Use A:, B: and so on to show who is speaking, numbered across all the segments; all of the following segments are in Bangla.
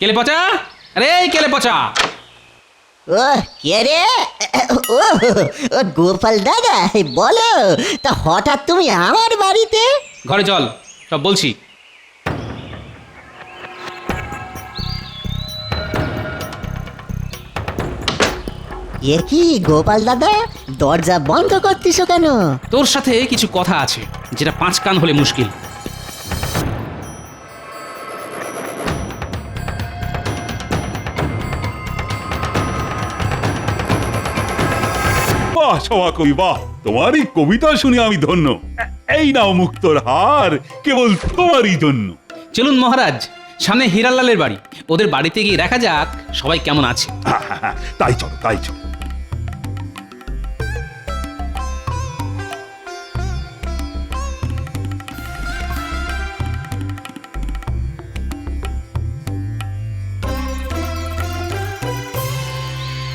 A: কেলে পচা, আরে কেলে পচা।
B: ও কে রে? ও ও গোপাল দাদা, বলো তা হঠাৎ তুমি আমার বাড়িতে?
A: ঘরে চল, সব বলছি।
B: এ কি গোপাল দাদা, দরজা বন্ধ করতেছো কেন?
A: তোর সাথে কিছু কথা আছে, যেটা 5 কান হলে মুশকিল।
C: বাহ সভা কবি, বাহ! তোমার এই কবিতা শুনে আমি ধন্য। এই নাও মুক্তোর হার, কেবল তোমারই জন্য।
A: চলুন মহারাজ, সামনে হীরালালের বাড়ি, ওদের বাড়িতে গিয়ে দেখা যাক সবাই কেমন আছে।
C: তাই চলো, তাই চলো।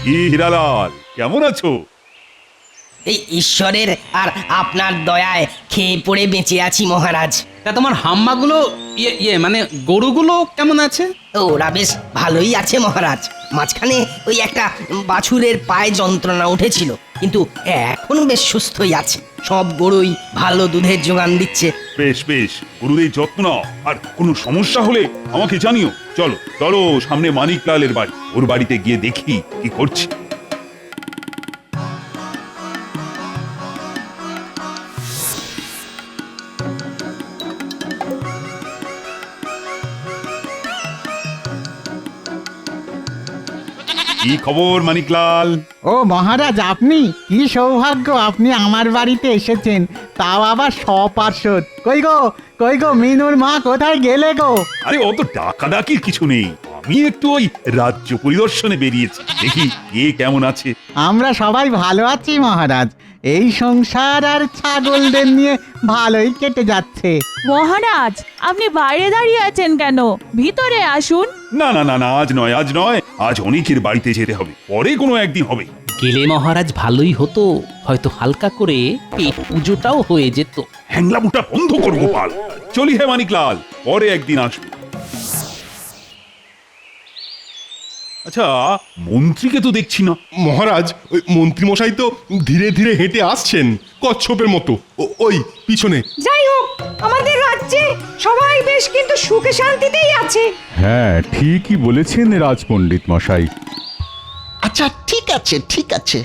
C: কি হীরালাল, কেমন আছো?
D: এই ঈশ্বরের আর আপনার দয়ায় খেয়ে পড়ে বেঁচে আছি মহারাজ।
A: তা তোমার হাম্মাগুলো, মানে গরুগুলো কেমন আছে?
D: ওরা বেশ ভালোই আছে মহারাজ। মাঝখানে ওই একটা বাছুরের পায়ে যন্ত্রণা উঠেছিল, কিন্তু এখন বেশ সুস্থই আছে। সব গরুই ভালো দুধের যোগান দিচ্ছে।
C: বেশ বেশ, গুরুদের যত্ন নাও, আর কোনো সমস্যা হলে আমাকে জানিও। চলো চলো, সামনে মানিকলালের বাড়ি, ওর বাড়িতে গিয়ে দেখি কি করছে। কি খবর মানিকলাল?
E: ও মহারাজ, আপনি কি সৌভাগ্য, আপনি আমার বাড়িতে এসেছেন, তাও আবার সপার্শ্বদ। কই গো মিনুর মা, কোথায় গেলে গো?
C: আরে অত ডাকাডাকির কিছু নেই, আমি একটু ওই রাজ্য পরিদর্শনে বেরিয়েছি, দেখি কে কেমন আছে।
E: আমরা সবাই ভালো আছি মহারাজ। এই সংসার আর ছাগলদের নিয়ে ভালোই কেটে যাচ্ছে।
F: মহারাজ, আপনি বাইরে দাঁড়িয়ে আছেন কেন? ভিতরে আসুন।
C: না না না না, আজ নয়, আজ নয়, আজ অনেকের বাড়িতে যেতে হবে, পরে কোনো একদিন হবে।
A: গেলে মহারাজ ভালোই হতো, হয়তো হালকা করে পেট পুজোটাও হয়ে যেত।
C: হ্যাংলামুটা বন্ধ কর গোপাল, চলি হে মানিকলাল, পরে একদিন আসবে। আচ্ছা, মন্ত্রীকে তো দেখছি না।
G: মহারাজ, ওই মন্ত্রীমশাই তো ধীরে ধীরে হেঁটে আসছেন কচ্ছপের মতো, ওই পিছনে।
H: যাই হোক, আমাদের রাজ্যে সবাই বেশ কিন্তু সুখে শান্তিতেই আছে।
I: হ্যাঁ, ঠিকই বলেছেন রাজপণ্ডিত মশাই।
B: আচ্ছা ঠিক আছে, ঠিক আছে।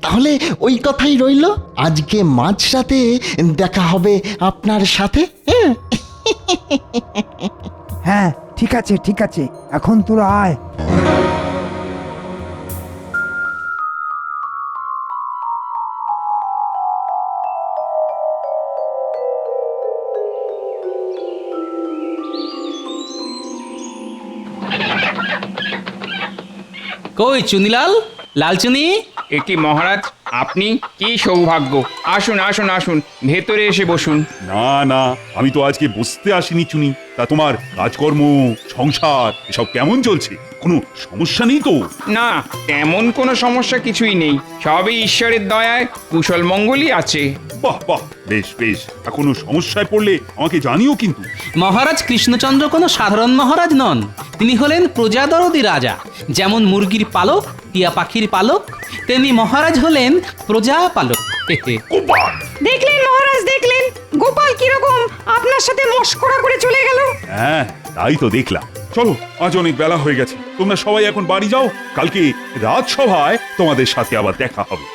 B: তাহলে ওই কথাই রইল, আজকে মাঝরাতে দেখা হবে আপনার সাথে। হ্যাঁ
J: হ্যাঁ ঠিক আছে, ঠিক আছে, এখন তোরা আয়।
A: কই চুনিলাল, লালচুনি?
K: একি মহারাজ, আপনি কি সৌভাগ্য! আসুন আসুন আসুন, ভেতরে এসে বসুন।
C: না না, আমি তো আজকে বসতে আসিনি চুনি। তা তোমার কাজকর্ম, সংসার এসব কেমন চলছে? কোনো সমস্যা নেই তো?
K: না, তেমন কোনো সমস্যা কিছুই নেই, সবই ঈশ্বরের দয়ায় কুশল মঙ্গলই আছে।
C: বাহ বাহ, বেশ বেশ। আর কোনো সমস্যায় পড়লে আমাকে জানিও কিন্তু।
A: মহারাজ কৃষ্ণচন্দ্র কোনো সাধারণ মহারাজ নন, তিনি হলেন প্রজাদরদি রাজা। যেমন মুরগির পালক, টিয়া পাখির পালক, তেমনি মহারাজ হলেন প্রজা পালক।
C: গোপাল!
H: দেখলেন মহারাজ, দেখলেন গোপাল কিরকম আপনার সাথে মশকরা করে চলে গেল।
C: হ্যাঁ, তাই তো দেখলাম। চলো, আজ অনেক বেলা হয়ে গেছে, তোমরা সবাই এখন বাড়ি যাও, কালকে রাজসভায় তোমাদের সাথে আবার দেখা হবে।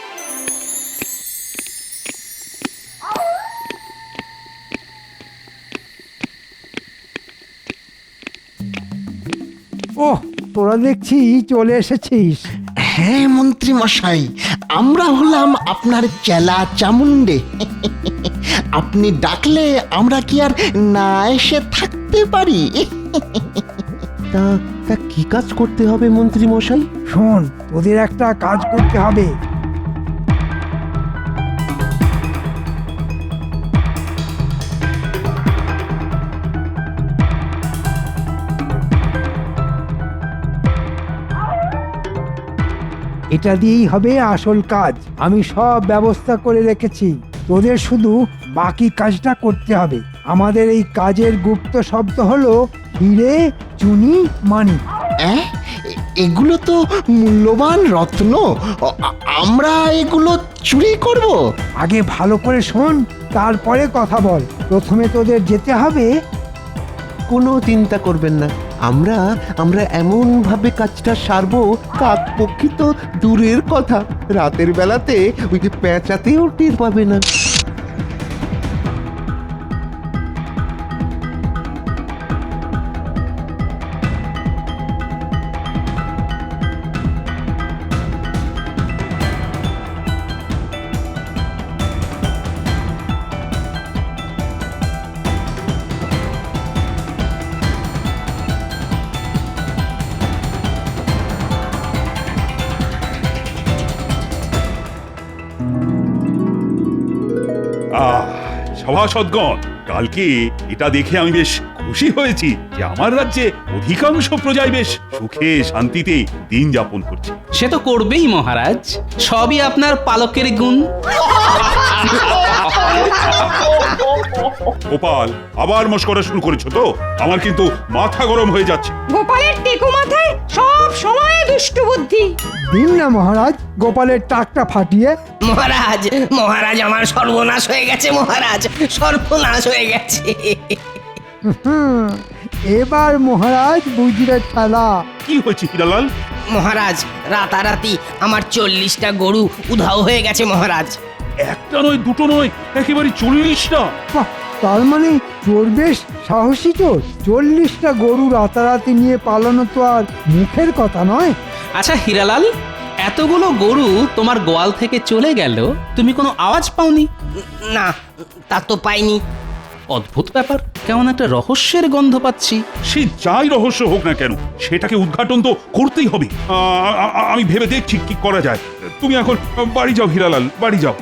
J: ওহ, তোরা দেখছি চলে এসেছিস।
B: হ্যাঁ মন্ত্রী মশাই, আমরা হলাম আপনার চেলা চামুন্ডে। আপনি ডাকলে আমরা কি আর না এসে থাকতে পারি?
J: তা তা কি কাজ করতে হবে মন্ত্রী মশাই? শোন, তোদের একটা কাজ করতে হবে। এটা দিয়েই হবে আসল কাজ। আমি সব ব্যবস্থা করে রেখেছি, তোদের শুধু বাকি কাজটা করতে হবে। আমাদের এই কাজের গুপ্ত শব্দ হলো হিরে চুনি মানি।
B: এগুলো তো মূল্যবান রত্ন। আমরা এগুলো চুরি করব?
J: আগে ভালো করে শোন, তারপরে কথা বল। প্রথমে তোদের যেতে হবে।
L: কোনো চিন্তা করবেন না, আমরা আমরা এমন ভাবে কাজটা সারবো, কাকপক্ষী তো দূরের কথা, রাতের বেলাতে ওই যে পেঁচাতেও টের পাবে না।
C: সভাসদগণ, কালকে এটা দেখে আমি বেশ খুশি হয়েছি যে আমার রাজ্যে অধিকাংশ প্রজাই বেশ সুখে শান্তিতে দিন যাপন করছে।
A: সে তো করবেই মহারাজ, সবই আপনার পালকের গুণ।
C: গোপাল, আবার মস্করা শুরু করেছো তো? আমার কিন্তু মাথা গরম হয়ে যাচ্ছে।
H: গোপালের টেকো মাথায় সব সময় দুষ্টু বুদ্ধি।
J: দিন না মহারাজ গোপালের টাকটা ফাটিয়ে।
D: মহারাজ, মহারাজ আমার সর্বনাশ হয়ে গেছে, মহারাজ সর্বনাশ হয়ে গেছে।
J: এবার মহারাজ বুঝবে খেলা।
C: কি হয়েছে হিরালাল?
D: মহারাজ, রাতারাতি আমার 40টা গরু উধাও হয়ে গেছে মহারাজ।
C: একটা নয়, দুটো নয়, একেবারে 40টা।
J: বাহ, তার মানে চোর বেশ সাহসী চোর। 40টা গরু রাতারাতি নিয়ে পালানো তো আর মুখের কথা নয়।
A: আচ্ছা হীরালাল, এতগুলো গরু তোমার গোয়াল থেকে চলে গেল, তুমি কোনো আওয়াজ পাওনি?
D: না, তা তো পাইনি।
A: অদ্ভুত ব্যাপার, কেমন একটা রহস্যের গন্ধ পাচ্ছি।
C: সে যাই রহস্য হোক না কেন, সেটাকে উদ্ঘাটন তো করতেই হবে। আমি ভেবে দেখছি কি করা যায়। তুমি এখন বাড়ি যাও হিরালাল, বাড়ি যাও।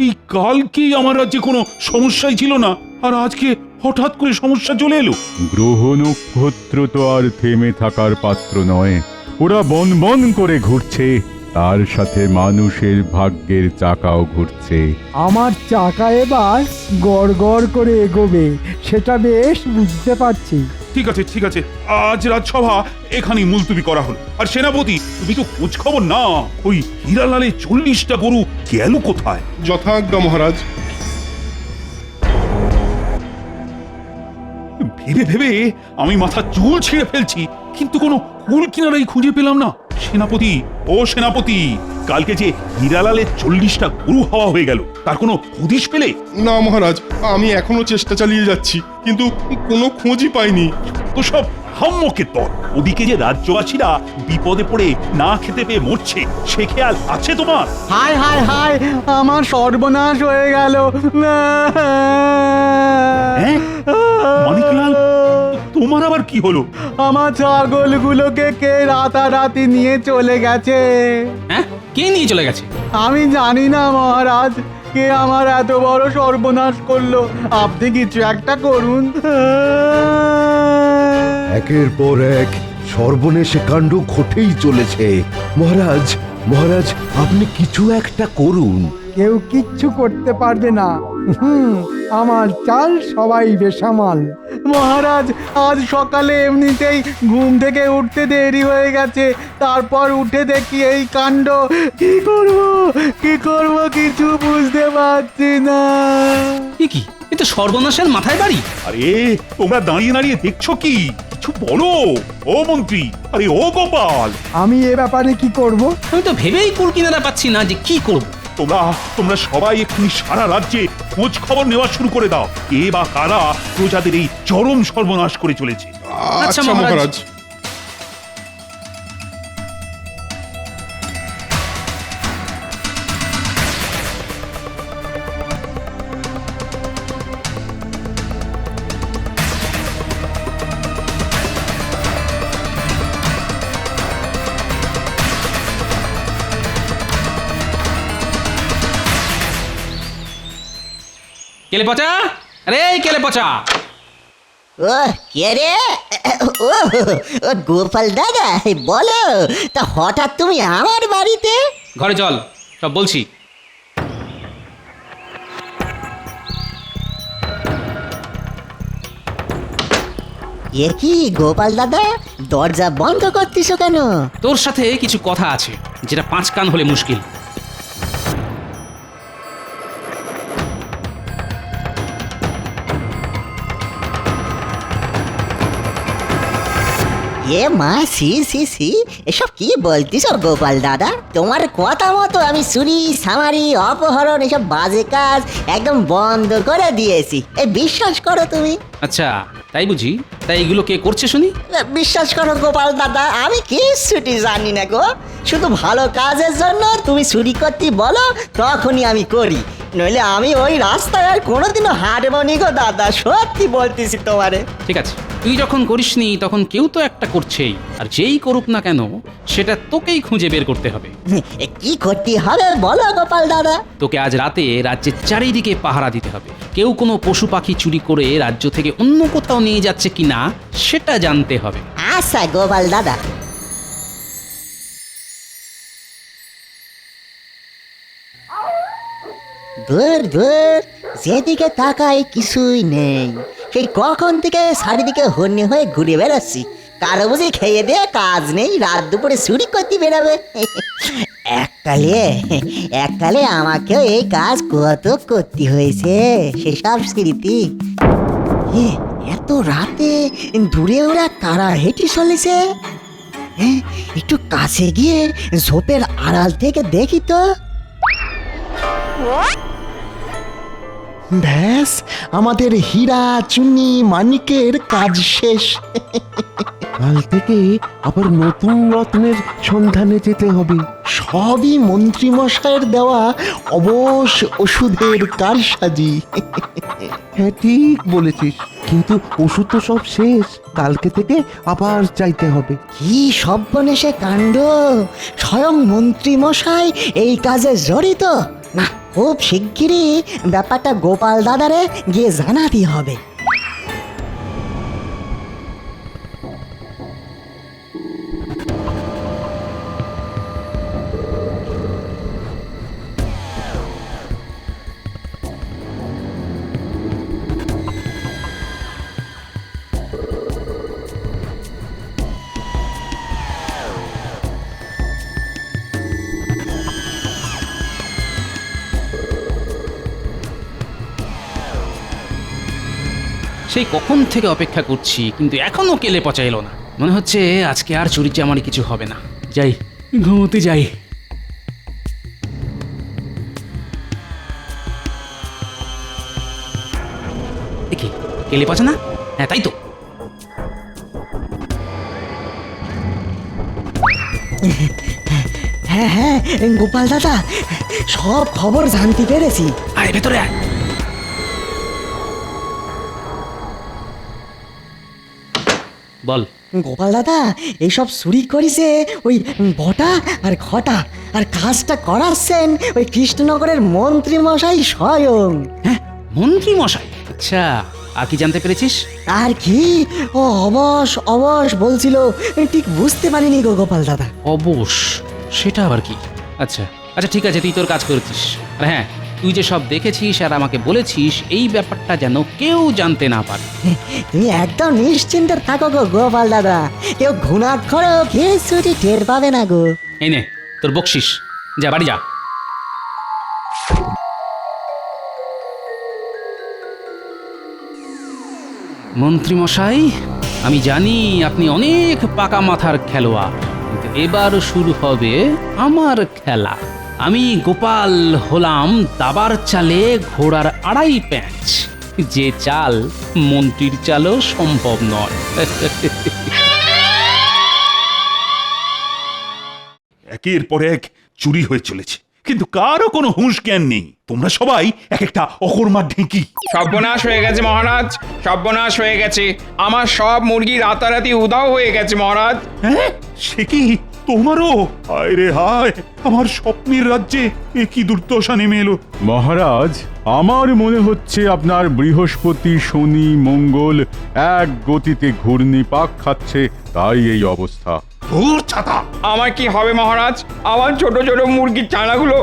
C: এই কালকে আমার রাজ্যে কোনো সমস্যাই ছিল না, আর আজকে হঠাৎ করে সমস্যা চলে এলো।
I: গ্রহ নক্ষত্র তো আর থেমে থাকার পাত্র নয়, ওরা বন বন করে ঘুরছে, তার সাথে মানুষের ভাগ্যের চাকাও ঘুরছে।
J: আমার চাকা এবার গড় গড় করে এগোবে, সেটা বেশ বুঝতে পারছি।
C: ঠিক আছে, ঠিক আছে, আজ রাজসভা এখানেই মুলতুবি করা হলো। আর সেনাপতি, তুমি তো খোঁজ খবর না, ওই হিরালালের 40টা গরু গেল কোথায়?
G: যথাজ্ঞা মহারাজ।
C: ভেবে ভেবে আমি মাথা চুল ছিঁড়ে ফেলছি, কিন্তু কোনো কুল কিনারাই খুঁজে পেলাম না। সেনাপতি, ও সেনাপতি, কালকে যে হিরালালের 40টা গরু হাওয়া হয়ে গেল, তার কোনো হদিশ পেলে?
G: না মহারাজ, আমি এখনো চেষ্টা চালিয়ে যাচ্ছি, কিন্তু কোনো খোঁজই পাইনি।
C: তো সব হাম্মকের দল। ওদিকে যে রাজ্যবাসীরা বিপদে পড়ে না খেতে পেয়ে মরছে, সে খেয়াল আছে তোমার?
E: হায় হায় হায়, আমার সর্বনাশ হয়ে গেল।
C: মানিকলাল, তোমার আবার কি হলো?
E: আমার ছাগলগুলোকে কে রাতারাতি নিয়ে চলে গেছে।
A: হ্যাঁ, কে নিয়ে চলে গেছে?
E: আমি জানি না মহারাজ, কে আমার এত বড় সর্বনাশ করলো। আপনি কিছু একটা করুন।
L: একের পর এক সর্বনেশে কাণ্ড ঘটেই চলেছে। মহারাজ, মহারাজ, আপনি কিছু একটা করুন।
J: কেউ কিচ্ছু করতে পারবে না। আমার চাল সবাই বেসামাল।
E: মহারাজ, আজ সকালে এমনিতেই ঘুম থেকে উঠতে দেরি হয়ে গেছে, তারপর উঠে দেখি এই কাণ্ড। কি করব কি করব কিছু বুঝতে পারছি না।
A: কি এ তো সর্বনাশের মাথায় বাড়ি।
C: আরে তোমরা দাঁড়িয়ে দাঁড়িয়ে দেখছো কি? কিছু বলো। ও মন্ত্রী, আরে ও গোপাল,
J: আমি এ ব্যাপারে কি করব?
A: আমি তো ভেবেই কুল কিনারা পাচ্ছি না যে কি করব।
C: তোমরা সবাই এক্ষুনি সারা রাজ্যে খোঁজ খবর নেওয়া শুরু করে দাও, কে বা কারা প্রজাদের এই চরম সর্বনাশ করে চলেছে।
G: আচ্ছা মহারাজ।
A: কেলে পচা, আরে কেলে পচা।
M: ও কে রে? ও গোপাল দাদা, বলো তা হঠাৎ তুমি আমার বাড়িতে?
A: ঘরে চল, সব বলছি।
M: এ কি গোপাল দাদা, দরজা বন্ধ করতেছো কেন?
A: তোর সাথে কিছু কথা আছে, যেটা 5 কান হলে মুশকিল।
M: এ মা, সি সি সি, এসব কি বলতিস গোপাল দাদা? তোমার কথা মতো আমি চুরি সামারি অপহরণ এসব বাজে কাজ একদম বন্ধ করে দিয়েছি, এই বিশ্বাস করো তুমি।
A: আচ্ছা তাই বুঝি? তাই এগুলো কে করছে শুনি?
M: বিশ্বাস করো গোপাল দাদা, আমি কিচ্ছুটি জানি না গো। শুধু ভালো কাজের জন্য তুমি চুরি করতে বলো, তখনই আমি করি, নইলে আমি ওই রাস্তায় আর কোনোদিনও হাঁটবো নি গো দাদা, সত্যি বলতেছি তোমারে।
A: ঠিক আছে, তুই যখন করিসনি তখন কেউ তো একটা করছেই, আর যেই করুক না কেন সেটা তোকেই খুঁজে বের করতে হবে।
M: কি করতে হবে বলো গোপাল দাদা?
A: তোকে আজ রাতে রাজ্যের চারিদিকে পাহারা দিতে হবে। কেউ কোনো পশু পাখি চুরি করে রাজ্য থেকে অন্য কোথাও নিয়ে যাচ্ছে কিনা সেটা জানতে হবে।
M: আচ্ছা গোপাল দাদা। দূর দূর, যেদিকে তাকাই কিছুই নেই। সেই কখন থেকে চারিদিকে হন্যে হয়ে ঘুরে বেড়াচ্ছি। কারো বুঝি খেয়ে দিয়ে কাজ নেই, রাত দুপুরে চুরি করতে বেরোবে। এককালে আমাকেও এই কাজ কত করতে হয়েছে, সেসব স্মৃতি। এত রাতে দূরে ওরা কারা হেঁটে চলেছে? একটু কাছে গিয়ে ঝোপের আড়াল থেকে দেখি তো।
B: ব্যাস, আমাদের হীরা চুনি মানিকের কাজ শেষ।
L: কাল থেকে আবার নতুন রত্নের সন্ধানে যেতে হবে।
B: সবই মন্ত্রী মশাইয়ের দেওয়া অবশ ওষুধের কারসাজি।
L: হ্যাঁ ঠিক বলেছিস, কিন্তু ওষুধ তো সব শেষ, কালকে থেকে আবার চাইতে হবে।
M: কি সর্বনেশে কাণ্ড! স্বয়ং মন্ত্রী মশাই এই কাজে জড়িত। না, খুব শিগগিরই ব্যাপারটা গোপাল দাদারে গিয়ে জানাতে হবে।
A: সেই কখন থেকে অপেক্ষা করছি, কিন্তু এখনো কেলে পচা এলো না। মনে হচ্ছে আজকে আর চুরি চামারি কিছু হবে না। যাই, ঘুমোতে যাই। দেখি কেলে পচা না? হ্যাঁ তাই তো।
M: হ্যাঁ হ্যাঁ গোপাল দাদা, সব খবর জানতে পেরেছি।
A: আয় ভেতরে আয়। বল।
M: গোপাল দাদা, এইসব চুরি করেছে ওই বটা আর ঘটা, আর কাজটা করাচ্ছেন ওই কৃষ্ণনগরের মন্ত্রী মশাই স্বয়ং।
A: হ্যাঁ, মন্ত্রী মশাই? আচ্ছা, আর কি জানতে পেরেছিস?
M: আর কি, ও অবশ অবশ বলছিল, ঠিক বুঝতে পারিনি গো গোপাল দাদা।
A: অবশ? সেটা আবার কি? আচ্ছা আচ্ছা ঠিক আছে, তুই তোর কাজ করেছিস। আর হ্যাঁ, তুই যে সব দেখেছিস আর আমাকে বলেছিস, এই ব্যাপারটা যেন কেউ জানতে না পারে।
M: তুমি একদম নিশ্চিন্তে থাকো গো গোপাল দাদা, কেউ ঘুণাক্ষরও কিছুটি টের পাবে না গো।
A: এই নে তোর বকশিস, যা বাড়ি যা। মন্ত্রী মশাই, আমি জানি আপনি অনেক পাকা মাথার খেলোয়াড়, কিন্তু এবার শুরু হবে আমার খেলা। আমি গোপাল হলাম দাবার চালে ঘোড়ার 2.5 প্যাঁচ, যে চাল মন্ত্রীর চালও সম্ভব নয়।
C: একের পর এক চুরি হয়ে চলেছে, কিন্তু কারো কোনো হুঁশ জ্ঞান নেই। তোমরা সবাই এক একটা অকর্মার ঢেঁকি।
K: সর্বনাশ হয়ে গেছে মহারাজ, সর্বনাশ হয়ে গেছে। আমার সব মুরগি রাতারাতি উধাও হয়ে গেছে মহারাজ।
C: হ্যাঁ, সে কি তোমারও? হায় রে হায়, আমার স্বপ্নের রাজ্যে এ কি দুর্দশা নেমে এলো।
I: মহারাজ, আমার মনে হচ্ছে আপনার বৃহস্পতি শনি মঙ্গল এক গতিতে ঘূর্ণিপাক খাচ্ছে, তাই এই অবস্থা।
C: ধুর ছাতা!
K: আমার কি হবে মহারাজ? আমার ছোট ছোট মুরগির চানাগুলো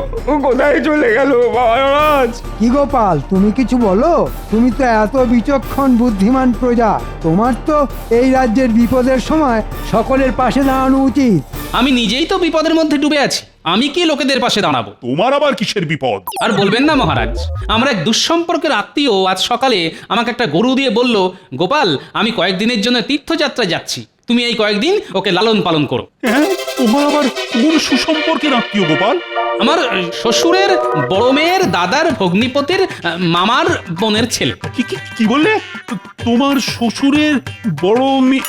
K: কোথায় চলে গেল মহারাজ?
J: কি গোপাল, তুমি কিছু বলো? তুমি তো এত বিচক্ষণ বুদ্ধিমান প্রজা, তোমার তো এই রাজ্যের বিপদের সময় সকলের পাশে দাঁড়ানো উচিত।
A: আমি নিজেই তো বিপদের মধ্যে ডুবে আছি, আমি কি লোকেদের পাশে দাঁড়াবো?
C: তোমার আবার কিসের বিপদ?
A: আর বলবেন না মহারাজ, আমার এক দুঃসম্পর্কের আত্মীয় আজ সকালে আমাকে একটা গরু দিয়ে বলল, গোপাল আমি কয়েকদিনের জন্য তীর্থযাত্রা যাচ্ছি, তুমি এই কয়েকদিন ওকে লালন পালন করো।
C: হ্যাঁ, তোমার আবার কোন সুসম্পর্কের আত্মীয় গোপাল?
A: আমার শ্বশুরের বড় মেয়ের দাদার ভগ্নিপতির মামার বোনের ছেলে।
C: কি কি কি বললে? তোমার শ্বশুরের বড় মেয়ে?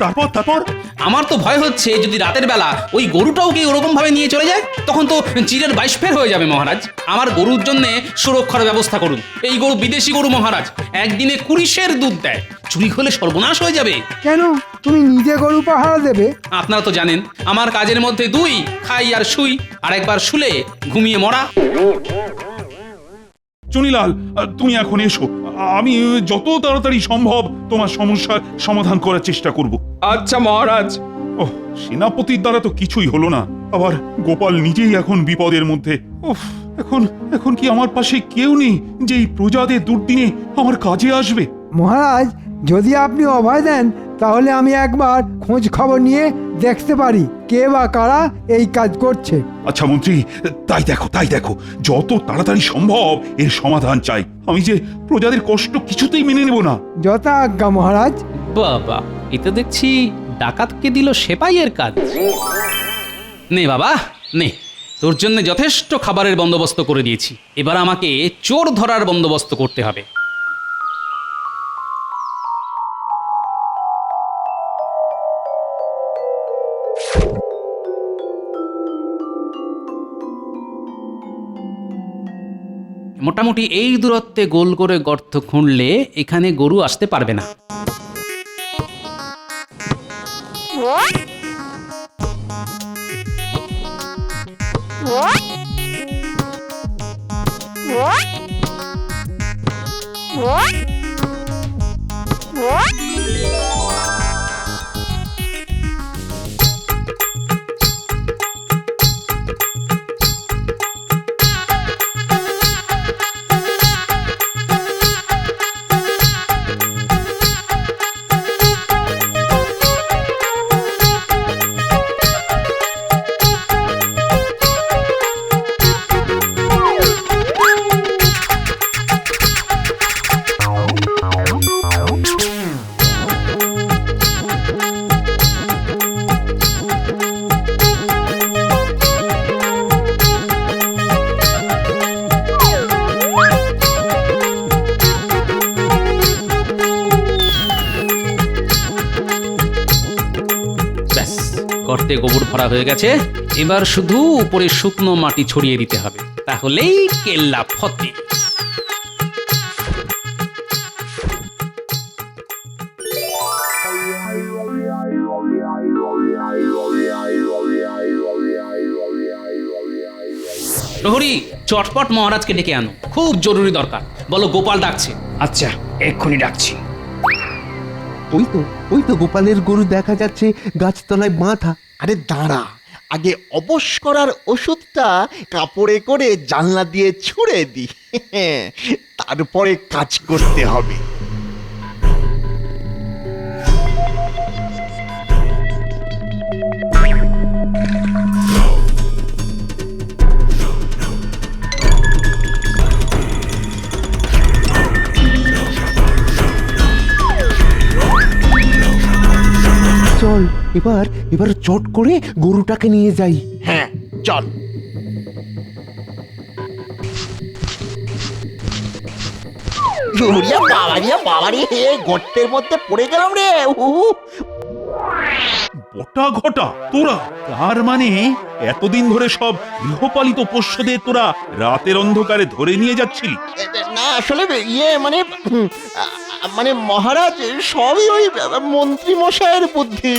C: তারপর তারপর?
A: আমার তো ভয় হচ্ছে যদি রাতের বেলা ওই গরুটাও কি ওরকম ভাবে নিয়ে চলে যায়, তখন তো চিরের 22 ফের হয়ে যাবে মহারাজ। আমার গরুর জন্য সুরক্ষার ব্যবস্থা করুন। এই গরু বিদেশি গরু মহারাজ, একদিনে 20 সের দুধ দেয়, চুরি হলে সর্বনাশ হয়ে যাবে।
J: কেন, তুমি নিজে গরু পাহারা দেবে?
A: আপনারা তো জানেন আমার কাজের মধ্যে দুই, খাই আর শুই, আর একবার শুলে ঘুমিয়ে মরা।
C: চুনিলাল, তুমি এখন এসো, আমি যত তাড়াতাড়ি সম্ভব তোমার সমস্যার সমাধান করার চেষ্টা করব।
K: আচ্ছা মহারাজ।
C: ওহ, সেনাপতির দ্বারা তো কিছুই হলো না, আবার গোপাল নিজেই এখন বিপদের মধ্যে। উফ, এখন এখন কি আমার পাশে কেউ নেই যে এই প্রজাদের দুর্দিনে আমার কাজে আসবে?
J: মহারাজ, যদি আপনি অভয় দেন তাহলে আমি একবার খোঁজ খবর নিয়ে দেখতে পারি কে বা কারা এই কাজ করছে।
C: আচ্ছা মন্ত্রী, তাই দেখো যত তাড়াতাড়ি সম্ভব এর সমাধান চাই। আমি যে প্রজাদের কষ্ট কিছুতেই মেনে নেব না।
J: যথা আজ্ঞা মহারাজ।
A: বাবা, এটা দেখছি ডাকাতকে দিল সেপাইয়ের কাজ। নে বাবা নে, তোর জন্য যথেষ্ট খাবারের বন্দোবস্ত করে দিয়েছি, এবার আমাকে চোর ধরার বন্দোবস্ত করতে হবে। মোটামুটি এই দূরত্বে গোল করে গর্ত খুঁড়লে এখানে গরু আসতে পারবে না। গর্তে গোবর ভরা হয়ে গেছে, এবার শুধু উপরে শুকনো মাটি ছড়িয়ে দিতে হবে, তাহলেই কেল্লা ফতে। প্রহরী, চটপট মহারাজকে ডেকে আনো, খুব জরুরি দরকার। বলো গোপাল ডাকছে।
K: আচ্ছা, এক্ষুনি ডাকছি।
L: ওই তো গোপালের গরু দেখা যাচ্ছে গাছতলায় বাঁধা।
B: আরে দাঁড়া, আগে অবশ করার ওষুধটা কাপড়ে করে জানলা দিয়ে ছুঁড়ে দি, তারপরে কাজ করতে হবে।
L: চল এবার চট করে গরুটাকে নিয়ে যাই।
B: হ্যাঁ চল। বাবারি, গর্তের মধ্যে পড়ে গেলাম রে।
C: বটা ঘটা তোরা, তার মানে এতদিন ধরে সব গৃহপালিত পোষ্যদের তোরা রাতের অন্ধকারে ধরে নিয়ে যাচ্ছিলি?
B: না আসলে মানে মহারাজ, সবই ওই মন্ত্রী মশাইয়ের বুদ্ধি।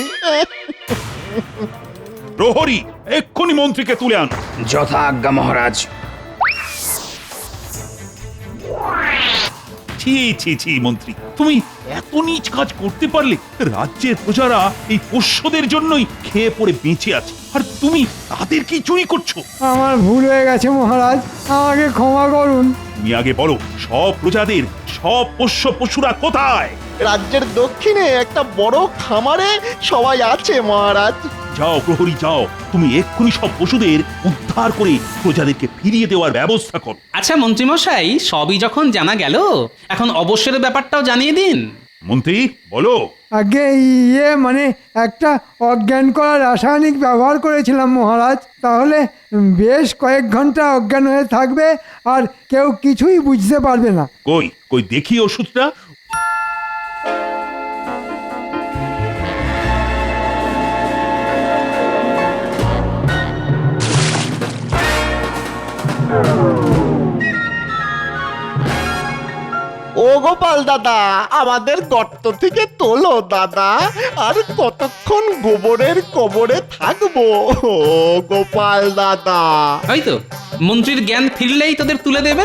C: প্রহরী, এক্ষুনি মন্ত্রীকে তুলে আন।
K: যথা আজ্ঞা মহারাজ।
C: ছি ছি ছি মন্ত্রী, তুমি এত নীচ কাজ করতে পারলে? রাজ্যের প্রজারা এই পোষ্যদের জন্যই খেয়ে পড়ে বেঁচে আছে, আর তুমি তাদের কি চুরি করছো?
J: আমার ভুল হয়ে গেছে মহারাজ, আমাকে ক্ষমা করুন।
C: তুমি আগে বলো, সব প্রজাদের সব পোষ্য পশুরা কোথায়?
B: রাজ্যের দক্ষিণে একটা বড় খামারে সবাই আছে মহারাজ।
C: যাও প্রহরী, যাও, তুমি এক্ষুনি সব পশুদের উদ্ধার করে প্রজাদেরকে ফিরিয়ে দেওয়ার ব্যবস্থা করো।
A: আচ্ছা মন্ত্রীমশাই, সবই যখন জানা গেল, এখন অবসরের ব্যাপারটাও জানিয়ে দিন।
C: মন্ত্রী বলো।
J: আগে মানে একটা অজ্ঞান করা রাসায়নিক ব্যবহার করেছিলাম মহারাজ, তাহলে বেশ কয়েক ঘন্টা অজ্ঞান হয়ে থাকবে আর কেউ কিছুই বুঝতে পারবে না।
C: কই কই দেখি ওষুধটা।
B: ও গোপাল দাদা, আমাদের গর্ত থেকে তোলো দাদা, আর কতক্ষণ গোবরের কবরে থাকবো? ও গোপাল দাদা।
A: ওই তো মন্ত্রীর জ্ঞান ফিরলেই তোদের তুলে দেবে।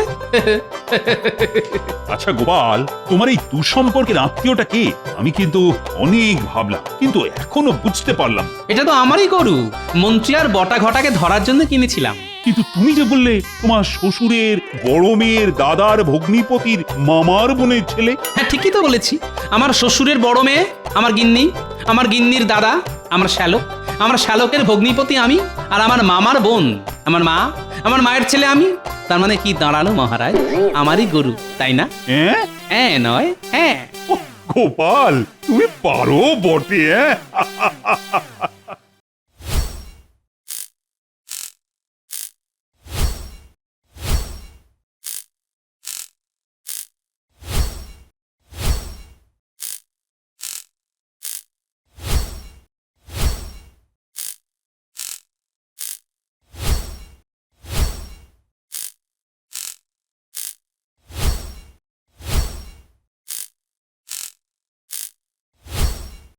C: আচ্ছা গোপাল, তোমার এই দুঃসম্পর্কের আত্মীয়টা কে? আমি কিন্তু অনেক ভাবলাম, কিন্তু এখনো বুঝতে পারলাম।
A: এটা তো আমারই গরু, মন্ত্রী আর বটা ঘটাকে ধরার জন্য কিনেছিলাম।
C: কিন্তু তুমি যে বললে তোমার শ্বশুরের বড় মেয়ের দাদার ভগ্নিপতির মামার বোনের ছেলে।
A: হ্যাঁ ঠিকই তো বলেছি, আমার শ্বশুরের বড় মেয়ে আমার গিন্নি, আমার গিন্নির দাদা আমার শ্যালক, আমার শ্যালকের ভগ্নিপতি আমি, আর আমার মামার বোন আমার মা, আমার মায়ের ছেলে আমি। তার মানে কি দাঁড়ালো মহারাজ, আমারই গরু, তাই না? হ্যাঁ নয় হ্যাঁ।
C: গোপাল, তুমি পারো বটে।